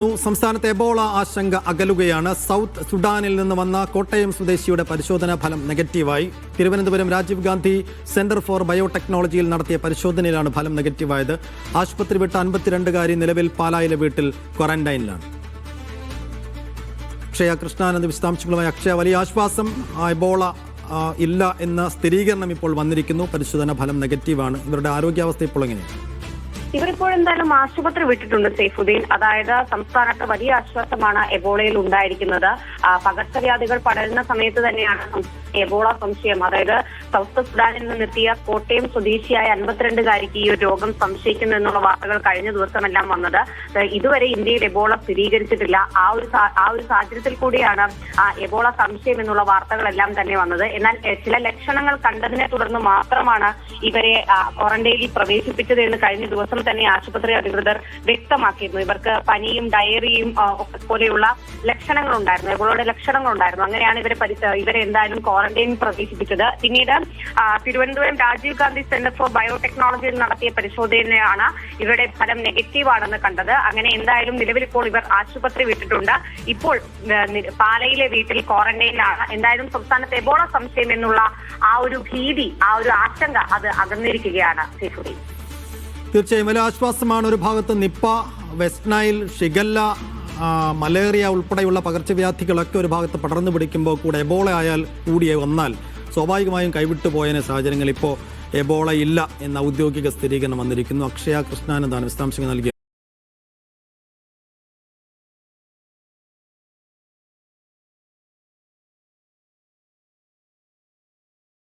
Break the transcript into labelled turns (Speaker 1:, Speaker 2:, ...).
Speaker 1: സംസ്ഥാനത്തെ എബോള ആശങ്ക അകലുകയാണ്. സൗത്ത് സുഡാനിൽ നിന്ന് വന്ന കോട്ടയം സ്വദേശിയുടെ പരിശോധനാ ഫലം നെഗറ്റീവായി. തിരുവനന്തപുരം രാജീവ് ഗാന്ധി സെന്റർ ഫോർ ബയോടെക്നോളജിയിൽ നടത്തിയ പരിശോധനയിലാണ് ഫലം നെഗറ്റീവായത്. ആശുപത്രി വിട്ട 52കാരി നിലവിൽ പാലായിലെ വീട്ടിൽ ക്വാറന്റൈനിലാണ്. അക്ഷയ കൃഷ്ണാനന്ദ് വിശദാംശങ്ങളുമായി. അക്ഷയ, വലിയ ആശ്വാസം. എബോള ഇല്ല എന്ന സ്ഥിരീകരണം ഇപ്പോൾ വന്നിരിക്കുന്നു. പരിശോധനാ ഫലം നെഗറ്റീവാണ്. ഇവരുടെ ആരോഗ്യാവസ്ഥ ഇപ്പോൾ എങ്ങനെയാണ്?
Speaker 2: ഇവരിപ്പോൾ എന്തായാലും ആശുപത്രി വിട്ടിട്ടുണ്ട് സൈഫുദ്ദീൻ. അതായത് സംസ്ഥാനത്ത് വലിയ ആശ്വാസമാണ് എബോളയിൽ ഉണ്ടായിരിക്കുന്നത്. പകർച്ചവ്യാധികൾ പടരുന്ന സമയത്ത് തന്നെയാണ് എബോള സംശയം, അതായത് സൗത്ത് സുഡാനിൽ നിന്നെത്തിയ കോട്ടയം സ്വദേശിയായ 52കാരിക്ക് ഈ ഒരു രോഗം സംശയിക്കുന്നു എന്നുള്ള വാർത്തകൾ കഴിഞ്ഞ ദിവസമെല്ലാം വന്നത്. ഇതുവരെ ഇന്ത്യയിൽ എബോള സ്ഥിരീകരിച്ചിട്ടില്ല. ആ ഒരു സാഹചര്യത്തിൽ കൂടിയാണ് എബോള സംശയം എന്നുള്ള വാർത്തകളെല്ലാം തന്നെ വന്നത്. എന്നാൽ ചില ലക്ഷണങ്ങൾ കണ്ടതിനെ തുടർന്ന് മാത്രമാണ് ഇവരെ ക്വാറന്റൈനിൽ പ്രവേശിപ്പിച്ചത് എന്ന് കഴിഞ്ഞ ദിവസം തന്നെ ആശുപത്രി അധികൃതർ വ്യക്തമാക്കിയിരുന്നു. ഇവർക്ക് പനിയും ഡയറിയും പോലെയുള്ള ലക്ഷണങ്ങൾ ഉണ്ടായിരുന്നു, എബോളയുടെ ലക്ഷണങ്ങൾ ഉണ്ടായിരുന്നു. അങ്ങനെയാണ് ഇവരെ എന്തായാലും ക്വാറന്റൈനിൽ പ്രവേശിപ്പിച്ചത്. പിന്നീട് തിരുവനന്തപുരം രാജീവ് ഗാന്ധി സെന്റർ ഫോർ ബയോടെക്നോളജിയിൽ നടത്തിയ പരിശോധനയാണ് ഇവരുടെ ഫലം നെഗറ്റീവ് ആണെന്ന് കണ്ടത്. അങ്ങനെ എന്തായാലും നിലവിൽ ഇപ്പോൾ ഇവർ ആശുപത്രി വിട്ടിട്ടുണ്ട്. ഇപ്പോൾ പാലയിലെ വീട്ടിൽ ക്വാറന്റൈനിലാണ്. എന്തായാലും സംസ്ഥാനത്ത് എബോള സംശയം എന്നുള്ള ആ ഒരു ഭീതി, ആ ഒരു ആശങ്ക അത് അകന്നിരിക്കുകയാണ്.
Speaker 1: തീർച്ചയായും വലിയ ആശ്വാസമാണ്. ഒരു ഭാഗത്ത് Nipah, west Nile, shigella, malaria ഉൾപ്പെടെയുള്ള പകർച്ചവ്യാധികളൊക്കെ ഒരു ഭാഗത്ത് പടർന്നു പിടിക്കുമ്പോൾ കൂടെ എബോള ആയാൽ കൂടിയ വന്നാൽ സ്വാഭാവികമായും കൈവിട്ടു പോയതിന് സാഹചര്യങ്ങൾ ഇപ്പോൾ എബോള ഇല്ല എന്ന ഔദ്യോഗിക സ്ഥിരീകരണം വന്നിരിക്കുന്നു. അക്ഷയ കൃഷ്ണാനന്ദാണ് വിശദാംശങ്ങൾ നൽകിയത്.